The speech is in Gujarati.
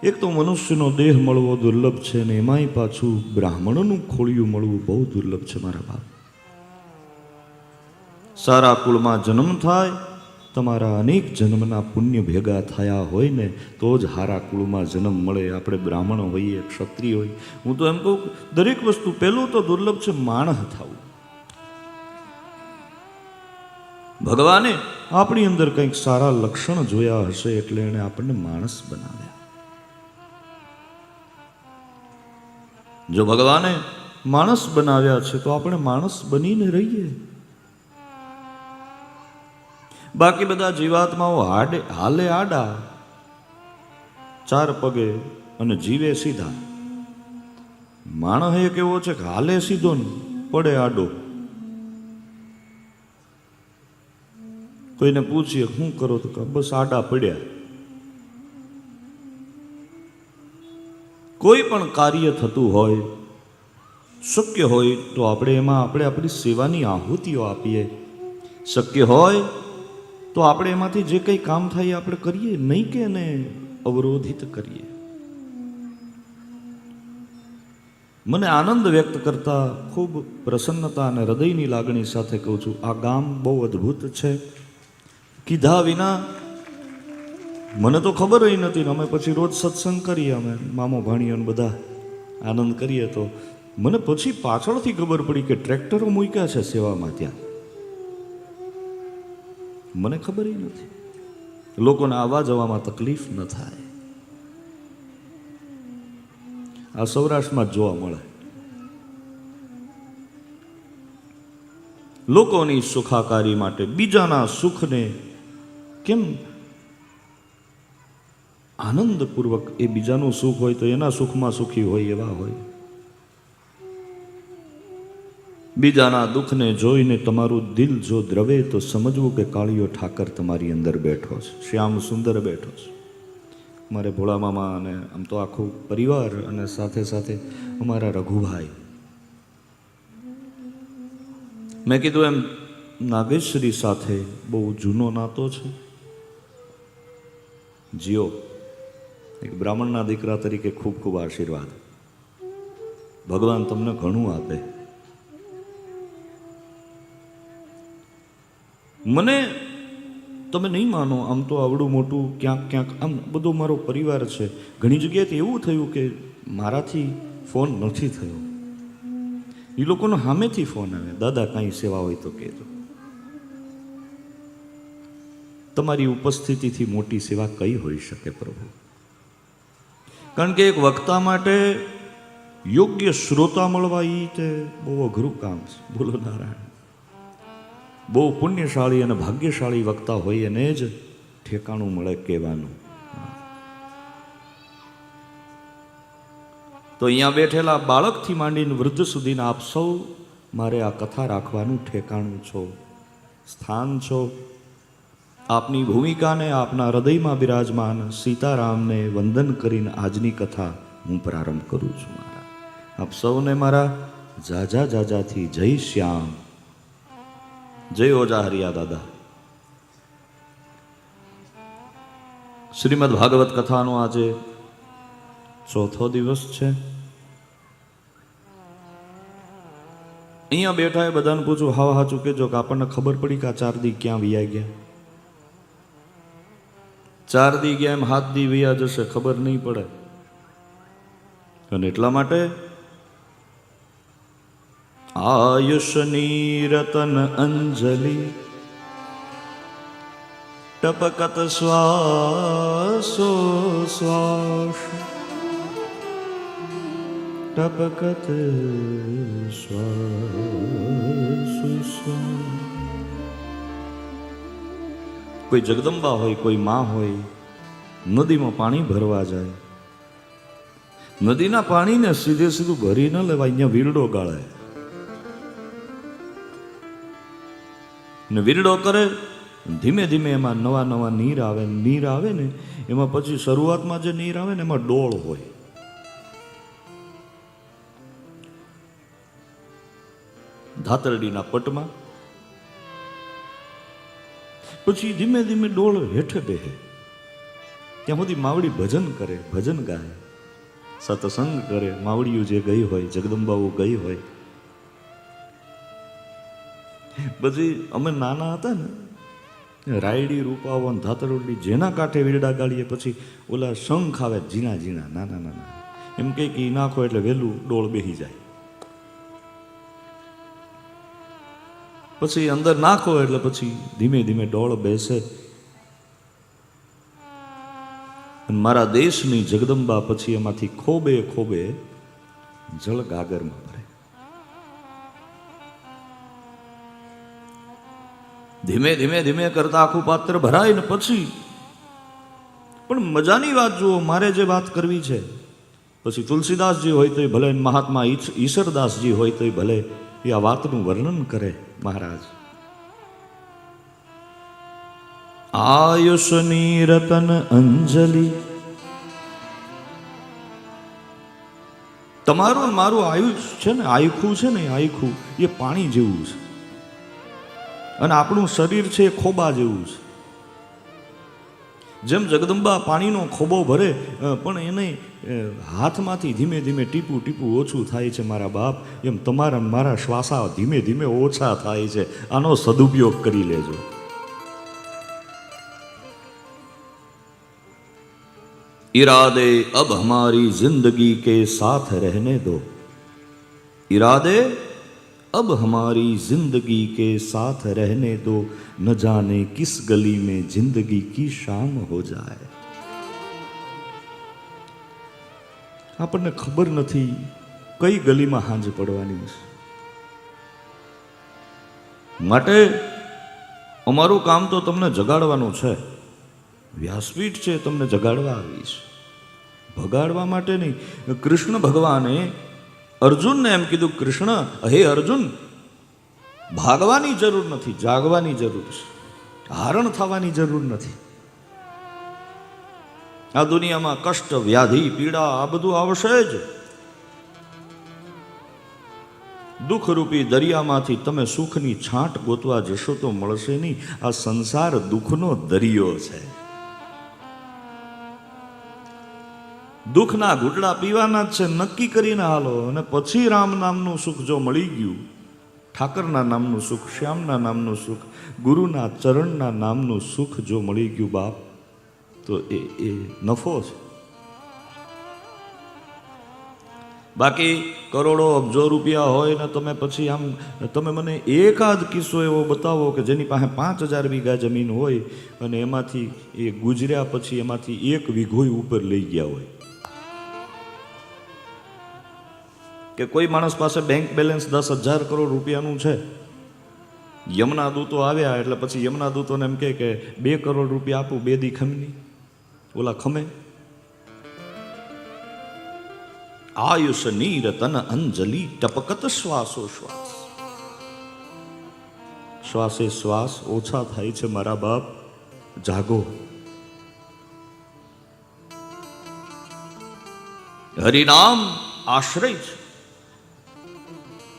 એક તો મનુષ્યનો દેહ મળવો દુર્લભ છે ને એમાંય પાછું બ્રાહ્મણનું ખોળિયું મળવું બહુ દુર્લભ છે મારા બાપ. સારા કુળમાં જન્મ થાય, તમારા અનેક જન્મના પુણ્ય ભેગા થયા હોય ને તો જ હારા કુળમાં જન્મ મળે. આપણે બ્રાહ્મણ હોઈએ, ક્ષત્રિય હોય, હું તો એમ કહું દરેક વસ્તુ પહેલું તો દુર્લભ છે માણસ થવું. ભગવાને આપણી અંદર કંઈક સારા લક્ષણ જોયા હશે એટલે એણે આપણને માણસ બનાવ્યા. જો ભગવાને માણસ બનાવ્યા છે તો આપણે માણસ બનીને રહીએ. બાકી બધા જીવાત્માઓ હાલે આડા, ચાર પગે અને જીવે સીધા. માણસ એક એવો છે કે હાલે સીધો ને પડે આડો. કોઈને પૂછીએ શું કરો તો બસ આડા પડ્યા. કોઈ પણ કાર્ય થતું હોય, શક્ય હોય તો આપણે આપણી સેવાની આહુતિઓ આપીએ. શક્ય હોય તો આપણે એમાંથી જે કંઈ કામ થાય આપણે કરીએ, નહીં કે એને અવરોધિત કરીએ. મને આનંદ વ્યક્ત કરતા ખૂબ પ્રસન્નતા અને હૃદયની લાગણી સાથે કહું છું, આ ગામ બહુ અદ્ભુત છે. કીધા વિના મને તો ખબર ય નથી ને અમે પછી રોજ સત્સંગ કરીએ, અમે મામો ભાણીઓ બધા આનંદ કરીએ તો મને પછી પાછળથી ખબર પડી કે ટ્રેક્ટરો મૂક્યા છે સેવામાં ત્યાં. મને ખબર ય નથી. લોકોને આવવા જવામાં તકલીફ ન થાય. આ સૌરાષ્ટ્રમાં જ જોવા મળે. લોકોની સુખાકારી માટે બીજાના સુખને કેમ આનંદપૂર્વક, એ બીજાનું સુખ હોય તો એના સુખમાં સુખી હોય એવા હોય. બીજાના દુઃખને જોઈને તમારું દિલ જો દ્રવે તો સમજવું કે કાળિયો ઠાકર તમારી અંદર બેઠો છે, શ્યામ સુંદર બેઠો છે. અમારે ભોળા મામા અને આમ તો આખું પરિવાર અને સાથે સાથે અમારા રઘુભાઈ. મેં કીધું એમ નાગેશ્વરી સાથે બહુ જૂનો નાતો છે. જીઓ, એક બ્રાહ્મણના દીકરા તરીકે ખૂબ ખૂબ આશીર્વાદ. ભગવાન તમને ઘણું આપે. મને તમે નહીં માનો, આમ તો આવડું મોટું ક્યાંક ક્યાંક આમ બધો મારો પરિવાર છે. ઘણી જગ્યાએથી એવું થયું કે મારાથી ફોન નથી થયો. એ લોકોનો સામેથી ફોન આવે, દાદા કાંઈ સેવા હોય તો કહેજો. તમારી ઉપસ્થિતિથી મોટી સેવા કઈ હોઈ શકે પ્રભુ? કારણ કે એક વક્તા માટે યોગ્ય શ્રોતા મળવા એ તે બહુ અઘરું કામ છે. બોલો નારાયણ. બહુ પુણ્યશાળી અને ભાગ્યશાળી વક્તા હોય એને જ ઠેકાણું મળે કહેવાનું. તો અહીંયા બેઠેલા બાળકથી માંડીને વૃદ્ધ સુધીના આપ સૌ મારે આ કથા રાખવાનું ઠેકાણું છો, સ્થાન છો. આપની ભૂમિકાને આપના હૃદયમાં બિરાજમાન સીતારામને વંદન કરીને આજની કથા હું પ્રારંભ કરું છું. મારા આપ સૌને મારા જાજા જાજાથી જય શ્યામ, જય ઓજા હરિયા દાદા. શ્રીમદ ભાગવત કથાનો આજે ચોથો દિવસ છે. અહીંયા બેઠા એ બધાને પૂછું, હાવ હાચું કહેજો કે આપણને ખબર પડી કે આ 4 દી ક્યાં વિયા ગયા? 4 દી ગયા એમ 7 દી વિયા જશે, ખબર નહીં પડે. અને એટલા માટે આયુષની રતન અંજલિ ટપકત શ્વાસો શ્વાસ, ટપકત શ્વાસો શ્વાસ. કોઈ જગદંબા હોય, કોઈ માં હોય, નદીમાં પાણી ભરવા જાય. નદીના પાણીને સીધે સીધું ભરી ન લેવાય, અહીંયા વીરડો ગાળે ને વીરડો કરે. ધીમે ધીમે એમાં નવા નવા નીર આવે. નીર આવે ને એમાં પછી શરૂઆતમાં જે નીર આવે ને એમાં ડોળ હોય. ધાતરડીના પટમાં પછી ધીમે ધીમે ડોળ હેઠે બેહે. ત્યાં સુધી માવડી ભજન કરે, ભજન ગાય, સત્સંગ કરે. માવડીયું જે ગઈ હોય, જગદંબાઓ ગઈ હોય. પછી અમે નાના હતા ને, રાયડી, રૂપાવન, ધાતરવડી જેના કાંઠે વીરડા ગાળીએ, પછી ઓલા શંખ આવે ઝીણા ઝીણા નાના નાના, એમ કે નાખો એટલે વહેલું ડોળ બેસી જાય. પછી અંદર નાખો એટલે પછી ધીમે ધીમે ડોળ બેસે. અને મારા દેશની જગદંબા પછી એમાંથી ખોબે ખોબે જળ ગાગરમાં ભરે. ધીમે ધીમે ધીમે કરતા આખું પાત્ર ભરાય ને પછી પણ મજાની વાત જુઓ, મારે જે વાત કરવી છે, પછી તુલસીદાસજી હોય તો ભલે, મહાત્મા ઈશ્વરદાસજી હોય તો ભલે, એ આ વાતનું વર્ણન કરે. મહારાજ આયુષની રતન અંજલિ, તમારું મારું આયુષ છે ને, આયખું છે ને, આયખું એ પાણી જેવું છે, અને આપણું શરીર છે એ ખોબા જેવું છે. જેમ જગદંબા પાણીનો ખોબો ભરે, પણ એને હાથમાંથી ધીમે ધીમે ટીપું ટીપું ઓછું થાય છે મારા બાપ, એમ તમારા મારા શ્વાસા ધીમે ધીમે ઓછા થાય છે. આનો સદુપયોગ કરી લેજો. इरादे अब हमारी जिंदगी के साथ रहने दो, इरादे अब हमारी जिंदगी के साथ रहने दो, न जाने किस गली में जिंदगी की शाम हो जाए. આપણને ખબર નથી કઈ ગલીમાં હાંજ પડવાની છે. માટે અમારું કામ તો તમને જગાડવાનું છે. વ્યાસપીઠ છે, તમને જગાડવા આવીશ, ભગાડવા માટે નહીં. કૃષ્ણ ભગવાને અર્જુનને એમ કીધું, કૃષ્ણ, હે અર્જુન, ભાગવાની જરૂર નથી, જાગવાની જરૂર છે. હારણ થવાની જરૂર નથી. આ દુનિયામાં કષ્ટ, વ્યાધિ, પીડા આ બધું આવશે જ. દુઃખરૂપી દરિયામાંથી તમે સુખની છાંટ ગોતવા જશો તો મળશે નહીં. આ સંસાર દુઃખનો દરિયો છે. દુઃખના ઘૂંટડા પીવાના જ છે, નક્કી કરીને હાલો. અને પછી રામ નામનું સુખ જો મળી ગયું, ઠાકરના નામનું સુખ, શ્યામના નામનું સુખ, ગુરુના ચરણના નામનું સુખ જો મળી ગયું બાપ, તો એ નફો છે. બાકી કરોડો અબજો રૂપિયા હોય ને તમે પછી આમ, તમે મને એકાદ કિસ્સો એવો બતાવો કે જેની પાસે 5000 વીઘા જમીન હોય અને એમાંથી એ ગુજર્યા પછી એમાંથી 1 વીઘોય ઉપર લઈ ગયા હોય. કે કોઈ માણસ પાસે બેંક બેલેન્સ 10,000 કરોડ રૂપિયાનું છે, યમના દૂતો આવ્યા એટલે પછી યમના દૂતોને એમ કે 2 કરોડ રૂપિયા આપું, 2 દી ખમની, ઓલા ખમે. આયુષ નીર તન અંજલિ, ટપકત શ્વાસો શ્વાસ. શ્વાસે શ્વાસ ઓછા થાય છે મારા બાપ, જાગો. હરિનામ આશ્રય છે.